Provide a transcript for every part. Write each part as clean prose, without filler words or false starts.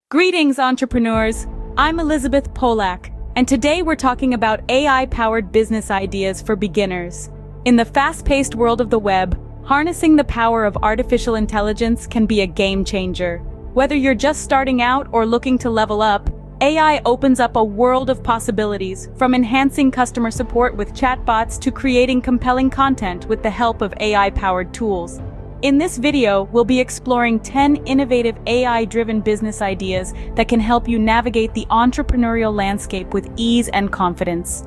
Greetings, entrepreneurs! I'm Elizabeth Polak, and today we're talking about AI-powered business ideas for beginners. In the fast-paced world of the web, harnessing the power of artificial intelligence can be a game changer. Whether you're just starting out or looking to level up, AI opens up a world of possibilities, from enhancing customer support with chatbots to creating compelling content with the help of AI-powered tools. In this video, we'll be exploring 10 innovative AI-driven business ideas that can help you navigate the entrepreneurial landscape with ease and confidence.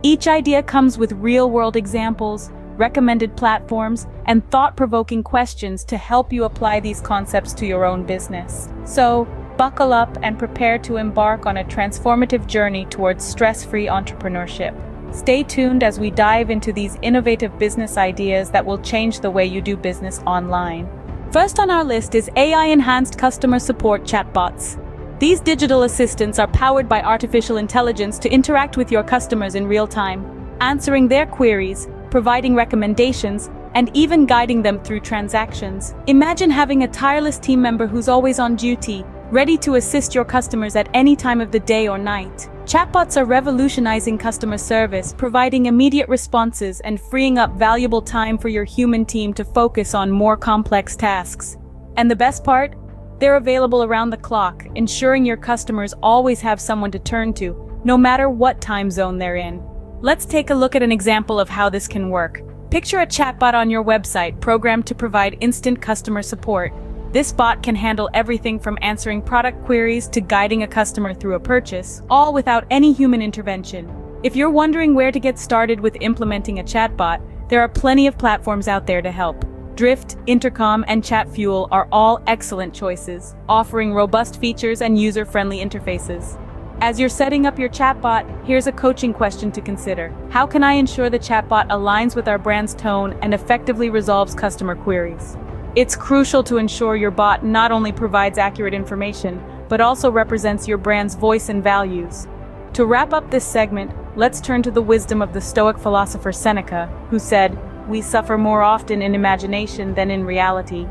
Each idea comes with real-world examples, recommended platforms, and thought-provoking questions to help you apply these concepts to your own business. So, buckle up and prepare to embark on a transformative journey towards stress-free entrepreneurship. Stay tuned as we dive into these innovative business ideas that will change the way you do business online. First on our list is AI-enhanced customer support chatbots. These digital assistants are powered by artificial intelligence to interact with your customers in real time, answering their queries, providing recommendations, and even guiding them through transactions. Imagine having a tireless team member who's always on duty, ready to assist your customers at any time of the day or night. Chatbots are revolutionizing customer service, providing immediate responses and freeing up valuable time for your human team to focus on more complex tasks. And the best part? They're available around the clock, ensuring your customers always have someone to turn to, no matter what time zone they're in. Let's take a look at an example of how this can work. Picture a chatbot on your website programmed to provide instant customer support. This bot can handle everything from answering product queries to guiding a customer through a purchase, all without any human intervention. If you're wondering where to get started with implementing a chatbot, there are plenty of platforms out there to help. Drift, Intercom, and Chatfuel are all excellent choices, offering robust features and user-friendly interfaces. As you're setting up your chatbot, here's a coaching question to consider. How can I ensure the chatbot aligns with our brand's tone and effectively resolves customer queries? It's crucial to ensure your bot not only provides accurate information, but also represents your brand's voice and values. To wrap up this segment, let's turn to the wisdom of the Stoic philosopher Seneca, who said, "We suffer more often in imagination than in reality."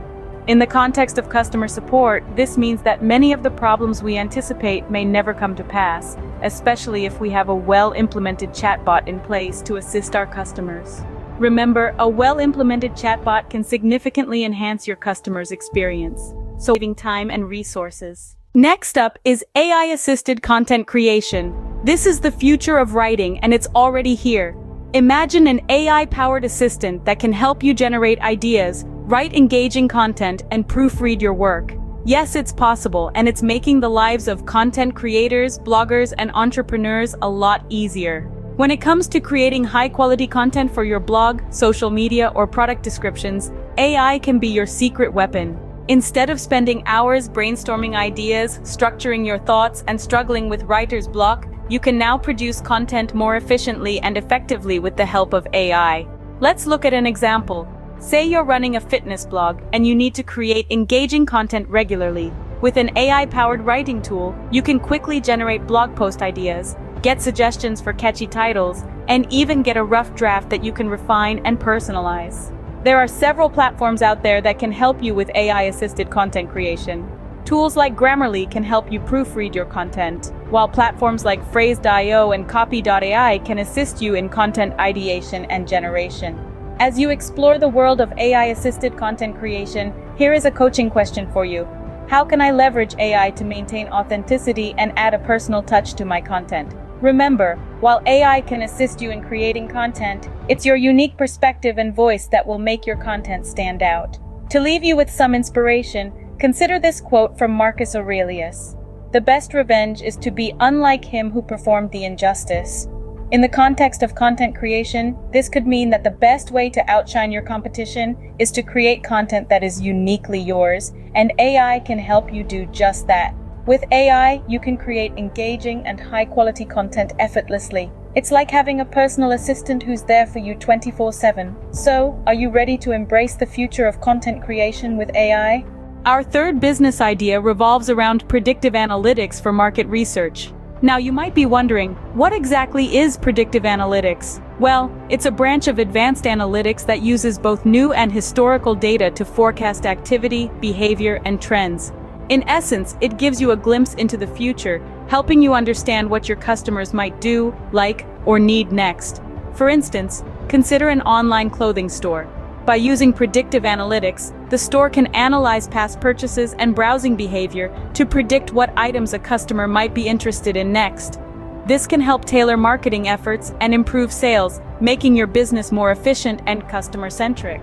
In the context of customer support, this means that many of the problems we anticipate may never come to pass, especially if we have a well-implemented chatbot in place to assist our customers. Remember, a well-implemented chatbot can significantly enhance your customer's experience, saving time and resources. Next up is AI-assisted content creation. This is the future of writing, and it's already here. Imagine an AI-powered assistant that can help you generate ideas, write engaging content, and proofread your work. Yes, it's possible, and it's making the lives of content creators, bloggers, and entrepreneurs a lot easier. When it comes to creating high-quality content for your blog, social media, or product descriptions, AI can be your secret weapon. Instead of spending hours brainstorming ideas, structuring your thoughts, and struggling with writer's block, you can now produce content more efficiently and effectively with the help of AI. Let's look at an example. Say you're running a fitness blog and you need to create engaging content regularly. With an AI-powered writing tool, you can quickly generate blog post ideas, get suggestions for catchy titles, and even get a rough draft that you can refine and personalize. There are several platforms out there that can help you with AI-assisted content creation. Tools like Grammarly can help you proofread your content, while platforms like Phrase.io and Copy.ai can assist you in content ideation and generation. As you explore the world of AI-assisted content creation, here is a coaching question for you. How can I leverage AI to maintain authenticity and add a personal touch to my content? Remember, while AI can assist you in creating content, it's your unique perspective and voice that will make your content stand out. To leave you with some inspiration, consider this quote from Marcus Aurelius. "The best revenge is to be unlike him who performed the injustice." In the context of content creation, this could mean that the best way to outshine your competition is to create content that is uniquely yours, and AI can help you do just that. With AI, you can create engaging and high-quality content effortlessly. It's like having a personal assistant who's there for you 24/7. So, are you ready to embrace the future of content creation with AI? Our third business idea revolves around predictive analytics for market research. Now you might be wondering, what exactly is predictive analytics? Well, it's a branch of advanced analytics that uses both new and historical data to forecast activity, behavior, and trends. In essence, it gives you a glimpse into the future, helping you understand what your customers might do, like, or need next. For instance, consider an online clothing store. By using predictive analytics, the store can analyze past purchases and browsing behavior to predict what items a customer might be interested in next. This can help tailor marketing efforts and improve sales, making your business more efficient and customer-centric.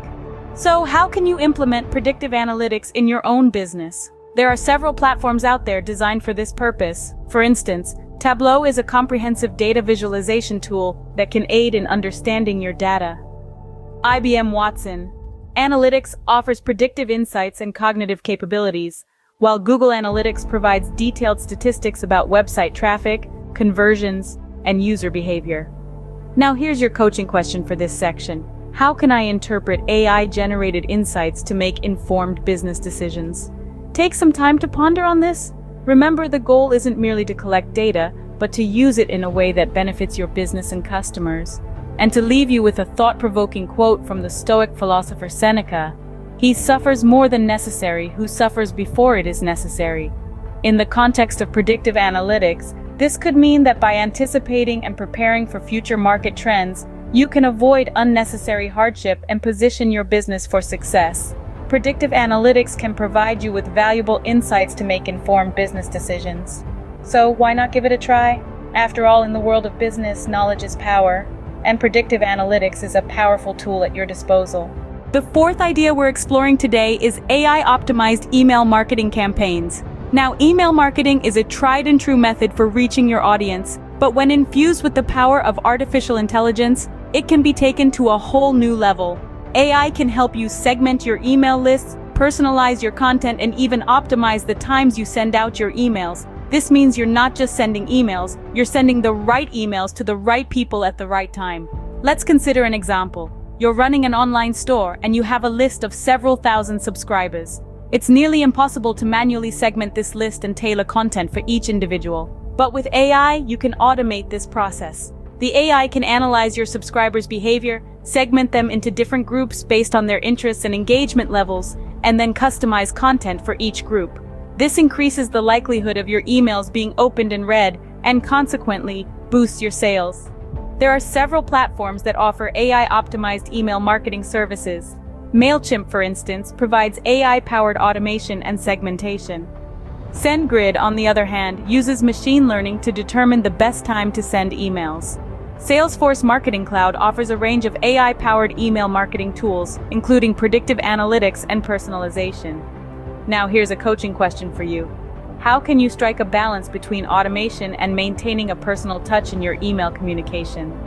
So, how can you implement predictive analytics in your own business? There are several platforms out there designed for this purpose. For instance, Tableau is a comprehensive data visualization tool that can aid in understanding your data. IBM Watson Analytics offers predictive insights and cognitive capabilities, while Google Analytics provides detailed statistics about website traffic, conversions, and user behavior. Now here's your coaching question for this section. How can I interpret AI-generated insights to make informed business decisions? Take some time to ponder on this. Remember, the goal isn't merely to collect data, but to use it in a way that benefits your business and customers. And to leave you with a thought-provoking quote from the Stoic philosopher Seneca, "He suffers more than necessary who suffers before it is necessary." In the context of predictive analytics, this could mean that by anticipating and preparing for future market trends, you can avoid unnecessary hardship and position your business for success. Predictive analytics can provide you with valuable insights to make informed business decisions. So why not give it a try? After all, in the world of business, knowledge is power, and predictive analytics is a powerful tool at your disposal. The fourth idea we're exploring today is AI-optimized email marketing campaigns. Now, email marketing is a tried and true method for reaching your audience, but when infused with the power of artificial intelligence, it can be taken to a whole new level. AI can help you segment your email lists, personalize your content, and even optimize the times you send out your emails. This means you're not just sending emails, you're sending the right emails to the right people at the right time. Let's consider an example. You're running an online store and you have a list of several thousand subscribers. It's nearly impossible to manually segment this list and tailor content for each individual. But with AI, you can automate this process. The AI can analyze your subscribers' behavior, segment them into different groups based on their interests and engagement levels, and then customize content for each group. This increases the likelihood of your emails being opened and read, and consequently, boosts your sales. There are several platforms that offer AI-optimized email marketing services. MailChimp, for instance, provides AI-powered automation and segmentation. SendGrid, on the other hand, uses machine learning to determine the best time to send emails. Salesforce Marketing Cloud offers a range of AI-powered email marketing tools, including predictive analytics and personalization. Now here's a coaching question for you. How can you strike a balance between automation and maintaining a personal touch in your email communication?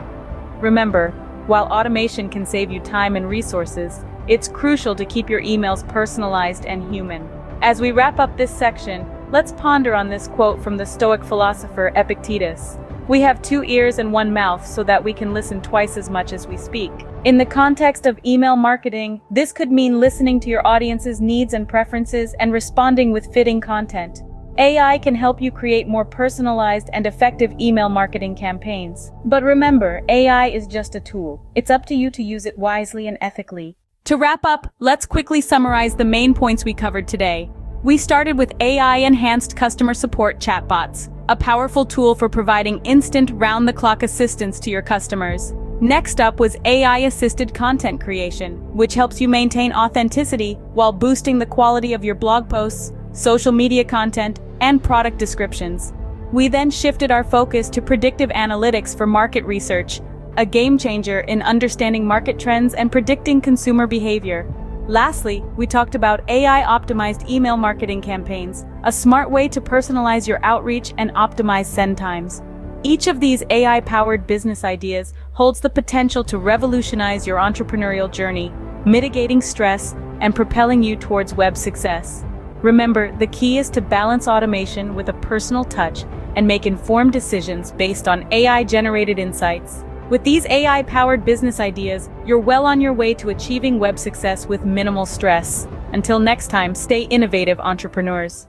Remember, while automation can save you time and resources, it's crucial to keep your emails personalized and human. As we wrap up this section, let's ponder on this quote from the Stoic philosopher Epictetus. "We have 2 ears and 1 mouth so that we can listen twice as much as we speak." In the context of email marketing, this could mean listening to your audience's needs and preferences and responding with fitting content. AI can help you create more personalized and effective email marketing campaigns. But remember, AI is just a tool. It's up to you to use it wisely and ethically. To wrap up, let's quickly summarize the main points we covered today. We started with AI-enhanced customer support chatbots, a powerful tool for providing instant round-the-clock assistance to your customers. Next up was AI-assisted content creation, which helps you maintain authenticity while boosting the quality of your blog posts, social media content, and product descriptions. We then shifted our focus to predictive analytics for market research, a game changer in understanding market trends and predicting consumer behavior. Lastly, we talked about AI-optimized email marketing campaigns, a smart way to personalize your outreach and optimize send times. Each of these AI-powered business ideas holds the potential to revolutionize your entrepreneurial journey, mitigating stress and propelling you towards web success. Remember, the key is to balance automation with a personal touch and make informed decisions based on AI-generated insights. With these AI-powered business ideas, you're well on your way to achieving web success with minimal stress. Until next time, stay innovative, entrepreneurs.